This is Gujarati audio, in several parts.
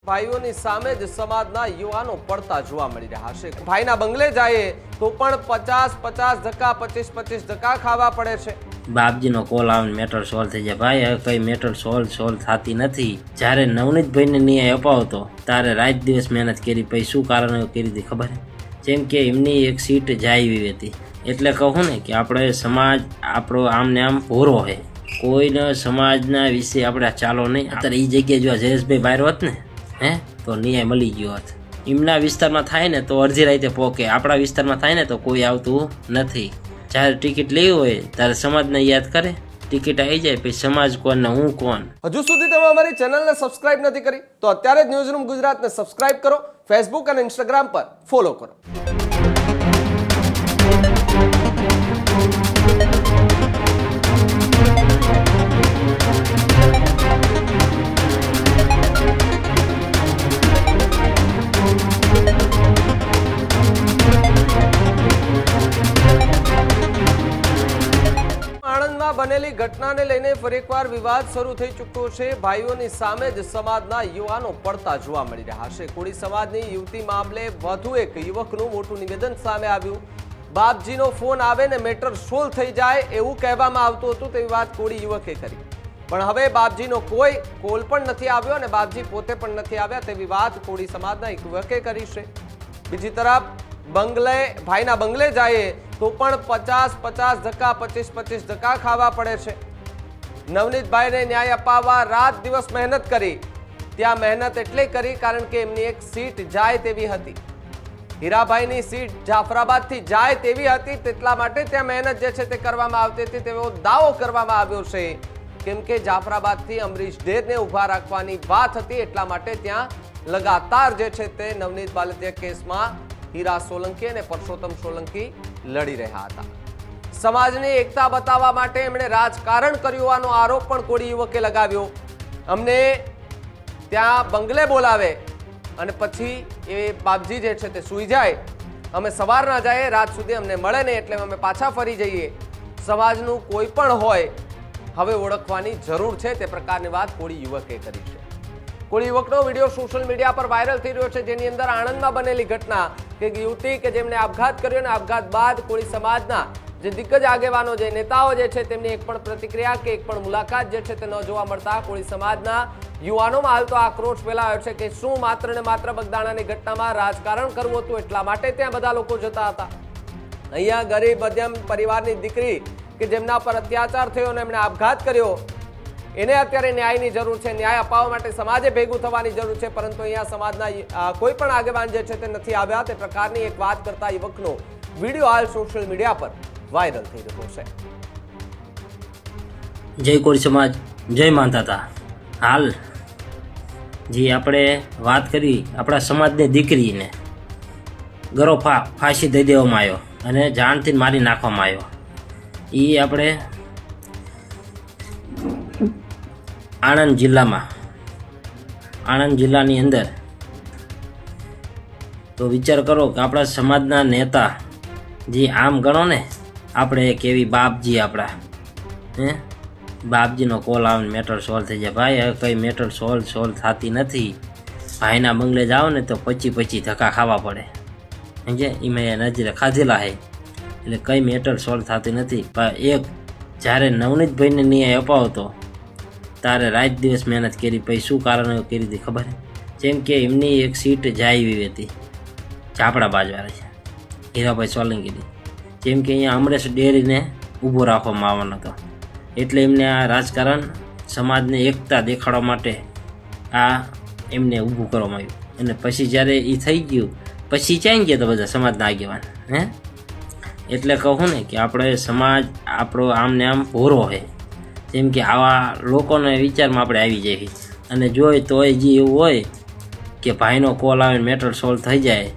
ભાઈઓની સામે જ સમાજના યુવાનો પડતા જોવા મળી રહ્યા છે। ભાઈના બંગલે જાય તો પણ 50-50 ધક્કા 25-25 ધક્કા ખાવા પડે છે। બાપજીનો કોલ આવે મેટર સોલ્વ થઈ જાય। ભાઈ હવે કઈ મેટર સોલ્વ થતી નથી। જ્યારે નવનીતભાઈને ન્યાય અપાવતો ત્યારે રાત દિવસ મહેનત કરી, પછી શું કારણ કરી હતી ખબર? જેમ કે એમની એક સીટ જાયવી હતી, એટલે કહું ને કે આપણે સમાજ આપણો આમને આમ ભોરો છે, કોઈને સમાજના વિશે આપણે ચાલો નહીં। અત્યારે એ જગ્યાએ જો જયેશભાઈ બહાર હોત ને તો ન્યાય મળી ગયો હોત। એમના વિસ્તારમાં થાય ને તો અડધી રાતે પોકે, આપણા વિસ્તારમાં થાય ને તો કોઈ આવતું નથી। જ્યારે ટિકિટ લેવી હોય ત્યારે સમાજને યાદ કરે, ટિકિટ આવી જાય પછી સમાજ કોણ ને હું કોણ। હજુ સુધી તમે અમારી ચેનલને સબસ્ક્રાઇબ નથી કરી તો અત્યારે જ ન્યૂઝરૂમ ગુજરાતને સબસ્ક્રાઇબ કરો, ફેસબુક અને ઇન્સ્ટાગ્રામ પર ફોલો કરો। આણંદમાં બનેલી ઘટનાને લઈને ફરી એકવાર વિવાદ શરૂ થઈ ચૂક્યો છે। ભાઈઓની સામે જ સમાજના યુવાનો પડતા જોવા મળી રહ્યા છે। કોળી સમાજની યુવતી મામલે વધુ એક યુવકનું મોટું નિવેદન સામે આવ્યું। બાપજીનો ફોન આવે ને મેટર સોલ્વ થઈ જાય એવું કહેવામાં આવતું હતું, તેવી વાત કોળી યુવકે કરી, પણ હવે બાપજીનો કોઈ કોલ પણ નથી આવ્યો અને બાપજી પોતે પણ નથી આવ્યા તેવી વાત કોળી સમાજના એક યુવકે કરી છે। બીજી તરફ ભાઈના બંગલે જાય તો પણ 50-50 ધક્કા 25-25 ધક્કા ખાવા પડે છે। નવનીતભાઈને ન્યાય અપાવવા રાત દિવસ મહેનત કરી। ત્યાં મહેનત એટલે કરી કારણ કે એમની એક સીટ જાય તેવી હતી, હીરાભાઈની સીટ જાફરાબાદથી જાય તેવી હતી, તેટલા માટે ત્યાં મહેનત જે છે તે કરવામાં આવતી હતી તેવો દાવો કરવામાં આવ્યો છે। કેમ કે જાફરાબાદથી અમરીશ ડેરને ઊભા રાખવાની વાત હતી, એટલા માટે ત્યાં લગાતાર જે છે તે નવનીત બાલદિયા કેસમાં હીરા સોલંકી અને પરસોત્તમ સોલંકી લડી રહ્યા હતા। સમાજની એકતા બતાવવા માટે એમણે રાજકારણ કર્યું હોવાનો આરોપ પણ કોળી યુવકે લગાવ્યો। અમને ત્યાં બંગલે બોલાવે અને પછી એ બાપજી જે છે તે સૂઈ જાય, અમે સવારના જઈએ, રાત સુધી અમને મળે નહીં એટલે અમે પાછા ફરી જઈએ। સમાજનું કોઈ પણ હોય હવે ઓળખવાની જરૂર છે, તે પ્રકારની વાત કોળી યુવકે કરી છે। કોળી યુવકનો વિડીયો સોશિયલ મીડિયા પર વાયરલ થઈ રહ્યો છે, જેની અંદર આણંદમાં બનેલી ઘટના કે યુવતી કે જેમને આપઘાત કર્યો અને આપઘાત બાદ કોળી સમાજના જે દિગ્ગજ આગેવાનો, જે નેતાઓ જે છે તેમની એક પણ પ્રતિક્રિયા કે એક પણ મુલાકાત જે છે તે ન જોવા મળતા કોળી સમાજના યુવાનોમાં હાલ તો આક્રોશ ફેલાયો છે કે શું માત્ર ને માત્ર બગદાણાની ઘટનામાં રાજકારણ કરવું હતું એટલા માટે ત્યાં બધા લોકો જતા હતા? અહીંયા ગરીબ મધ્યમ પરિવારની દીકરી કે જેમના પર અત્યાચાર થયો અને એમણે આપઘાત કર્યો, એને અત્યારે ન્યાયની જરૂર છે। ન્યાય અપાવવા માટે સમાજે ભેગું થવાની જરૂર છે, પરંતુ અહીંયા સમાજના કોઈ પણ આગેવાન જે છે તે નથી આવ્યા, તે પ્રકારની એક વાત કરતા યુવકનો વિડીયો હાલ સોશિયલ મીડિયા પર વાયરલ થઈ રહ્યો છે। જય કોળી સમાજ, જય માનતા। હાલ જે આપણે વાત કરી, આપણા સમાજની દીકરીને ગરો ફાંસી દઈ દેવામાં આવ્યો અને જાણથી મારી નાખવામાં આવ્યો। એ આપણે આણંદ જિલ્લાની અંદર તો વિચાર કરો કે આપણા સમાજના નેતા જે આમ ગણો ને, આપણે કેવી બાપજી આપણા બાપજીનો કોલ આવે મેટર સોલ્વ થઈ જાય। ભાઈ હવે કઈ મેટર સોલ્વ થતી નથી। ભાઈના બંગલે જાઓ ને તો 25-25 ધક્કા ખાવા પડે, સમજે? એમાં નજરે ખાધેલા છે, એટલે કઈ મેટર સોલ્વ થતી નથી। એક જ્યારે નવનીતભાઈને ન્યાય અપાવતો ત્યારે રાત દિવસ મહેનત કરી, પછી શું કારણ કરી હતી ખબર? જેમ કે એમની એક સીટ જાયવી હતી, ચાપડા બાજવાળી છે, હીરાભાઈ સોલંકીની। જેમ કે અહીંયા અમરેશ ડેરીને ઊભો રાખવામાં આવવાનો હતો, એટલે એમને આ રાજકારણ સમાજને એકતા દેખાડવા માટે આ એમને ઊભું કરવામાં આવ્યું। અને પછી જ્યારે એ થઈ ગયું પછી ચાઈ ગયા તો બધા સમાજના આગેવાન એટલે કહું ને કે આપણે સમાજ આપણો આમને આમ ભોરો છે। જેમ કે આવા લોકોને વિચારમાં આપણે આવી જઈએ અને જોઈએ તો જે એવું હોય કે ભાઈનો કોલ આવે મેટર સોલ્વ થઈ જાય,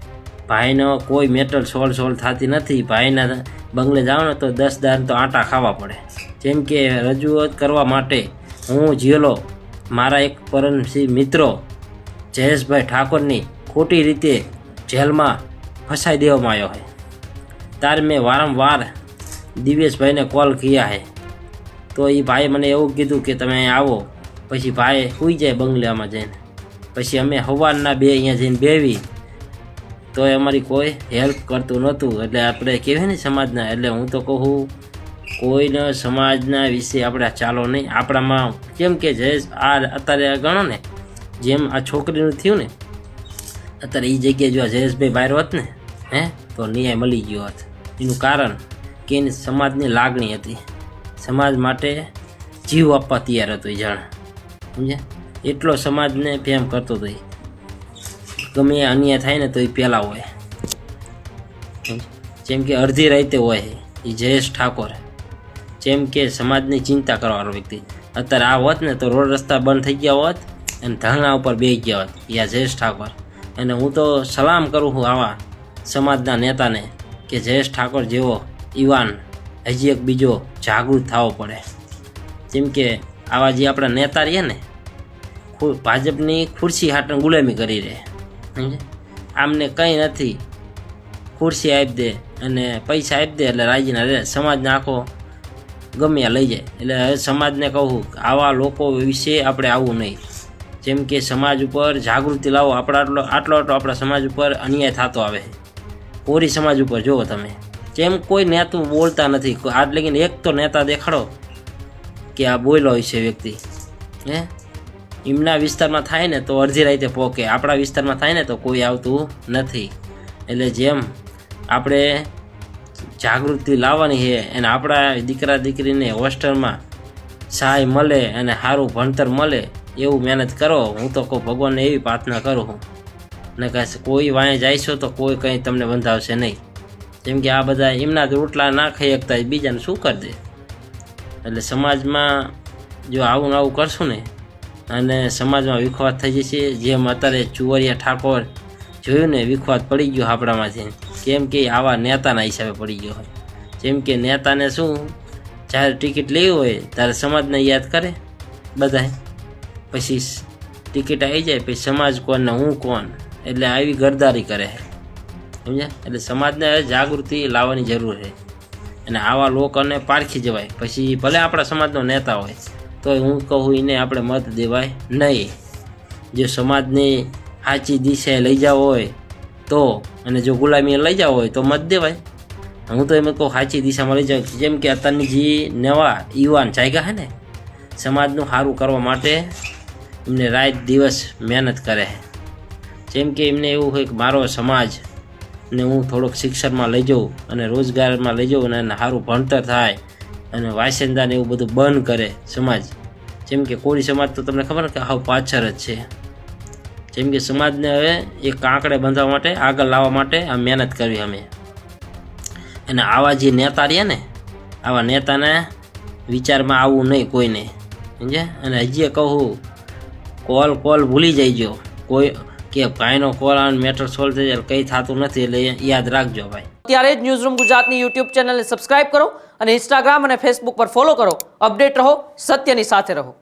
ભાઈનો કોઈ મેટર સોલ્વ થતી નથી। ભાઈના બંગલે જાઓ ને તો 10 દાન તો આટા ખાવા પડે। જેમ કે રજૂઆત કરવા માટે હું જેલો મારા એક પરમસિંહ મિત્રો જયેશભાઈ ઠાકોરની ખોટી રીતે જેલમાં ફસાઈ દેવામાં આવ્યો છે, ત્યારે મેં વારંવાર દિવેશભાઈને કોલ કર્યા છે, તો એ ભાઈ મને એવું કીધું કે તમે આવો, પછી ભાઈ સૂઈ જાય બંગલામાં જઈને, પછી અમે સવારના બે અહીંયા જઈને બેવી તોય અમારી કોઈ હેલ્પ કરતું નહોતું. એટલે આપણે કહેવાય ને સમાજના, એટલે હું તો કહું કોઈને સમાજના વિશે આપણે ચાલો નહીં. આપણામાં કેમ કે જયેશ આ અત્યારે ગણો ને જેમ આ છોકરીનું થયું ને અત્યારે એ જગ્યાએ જો જયેશભાઈ બહાર હોત ને તો ન્યાય મળી ગયો હોત. એનું કારણ કે એની સમાજની લાગણી હતી, સમાજ માટે જીવ આપવા તૈયાર હતો એ જાણ, સમજ્યા? એટલો સમાજને પ્રેમ કરતો હતો. ગમે એ અન્યાય થાય ને તો એ પહેલાં હોય, જેમ કે અડધી રાતે હોય એ જયેશ ઠાકોર, જેમ કે સમાજની ચિંતા કરવાનો વ્યક્તિ. અત્યારે આ હોત ને તો રોડ રસ્તા બંધ થઈ ગયા હોત અને ધરણા ઉપર બેસી ગયા હોત યા જયેશ ઠાકોર. અને હું તો સલામ કરું છું આવા સમાજના નેતાને કે જયેશ ઠાકોર જેવો યુવાન હજી એક બીજો જાગૃત થવો પડે. જેમ કે આવા જે આપણા નેતા રહીએ ને ભાજપની ખુરશી હાટને ગુલામી કરી રહે, સમજે? આમને કંઈ નથી, ખુરશી આપી દે અને પૈસા આપી દે એટલે રાજીના રહે, સમાજને આખો ગમે લઈ જાય. એટલે હવે સમાજને કહું આવા લોકો વિશે આપણે આવવું નહીં. જેમ કે સમાજ ઉપર જાગૃતિ લાવો. આપણા આટલો આપણા સમાજ ઉપર અન્યાય થતો આવે, કોરી સમાજ ઉપર જુઓ તમે, જેમ કોઈ નેતું બોલતા નથી. આજ લગીને એક તો નેતા દેખાડો કે આ બોલ્યો છે વ્યક્તિ. એમના વિસ્તારમાં થાય ને તો અડધી રાતે પોકે, આપણા વિસ્તારમાં થાય ને તો કોઈ આવતું નથી. એટલે જેમ આપણે જાગૃતિ લાવવાની છે અને આપણા દીકરા દીકરીને હોસ્ટેલમાં સહાય મળે અને સારું ભણતર મળે એવું મહેનત કરો. હું તો કહું ભગવાનને એવી પ્રાર્થના કરું છું ને કહે કોઈ વાંહે જાયશો તો કોઈ કંઈ તમને બંધાવશે નહીં. જેમ કે આ બધા એમના રોટલા ના ખાઈ શકતા બીજાને શું કરી દે. એટલે સમાજમાં જો આવું ને આવું કરશું ને અને સમાજમાં વિખવાદ થઈ જશે. જેમ અત્યારે ચુવરિયા ઠાકોર જોયું ને વિખવાદ પડી ગયો આપણામાંથી, કેમ કે આવા નેતાના હિસાબે પડી ગયો હોય. જેમ કે નેતાને શું જ્યારે ટિકિટ લેવી હોય ત્યારે સમાજને યાદ કરે બધાય, પછી ટિકિટ આવી જાય પછી સમાજ કોણ ને હું કોણ, એટલે આવી ગરદારી કરે છે, સમજ્યા? એટલે સમાજને જાગૃતિ લાવવાની જરૂર છે અને આવા લોકોને પારખી જવાય. પછી ભલે આપણા સમાજનો નેતા હોય તો હું કહું એને આપણે મત દેવાય નહીં. જો સમાજની સાચી દિશાએ લઈ જાવ હોય તો, અને જો ગુલામી લઈ જાવ હોય તો મત દેવાય. હું તો એમ કહું સાચી દિશામાં લઈ જાઉં. જેમ કે અત્યારની જે નવા યુવાન જાગ્યા છે ને સમાજનું સારું કરવા માટે એમને રાત દિવસ મહેનત કરે છે. જેમ કે એમને એવું હોય કે મારો સમાજ ને હું થોડોક શિક્ષણમાં લઈ જાઉં અને રોજગારમાં લઈ જાઉં અને સારું ભણતર થાય અને વાસંદાને એવું બધું બંધ કરે સમાજ. જેમ કે કોળી સમાજ તો તમને ખબર કે હાવ પાછળ જ છે. જેમ કે સમાજને હવે એક કાંકડે બાંધવા માટે આગળ લાવવા માટે આ મહેનત કરવી અમે. અને આવા જે નેતા રહ્યા ને આવા નેતાને વિચારમાં આવવું નહીં કોઈને, સમજે? અને હજી કહું કોલ ભૂલી જઈજો. કોઈ કે ભાઈનો કોલ આવે મેટર સોલ્વ થઈ જાય કંઈ થતું નથી, એટલે યાદ રાખજો ભાઈ. ત્યારે જ ન્યૂઝરૂમ ગુજરાતની યુટ્યુબ ચેનલને સબસ્ક્રાઇબ કરો અને ઇન્સ્ટાગ્રામ અને ફેસબુક પર ફોલો કરો. અપડેટ રહો, સત્યની સાથે રહો.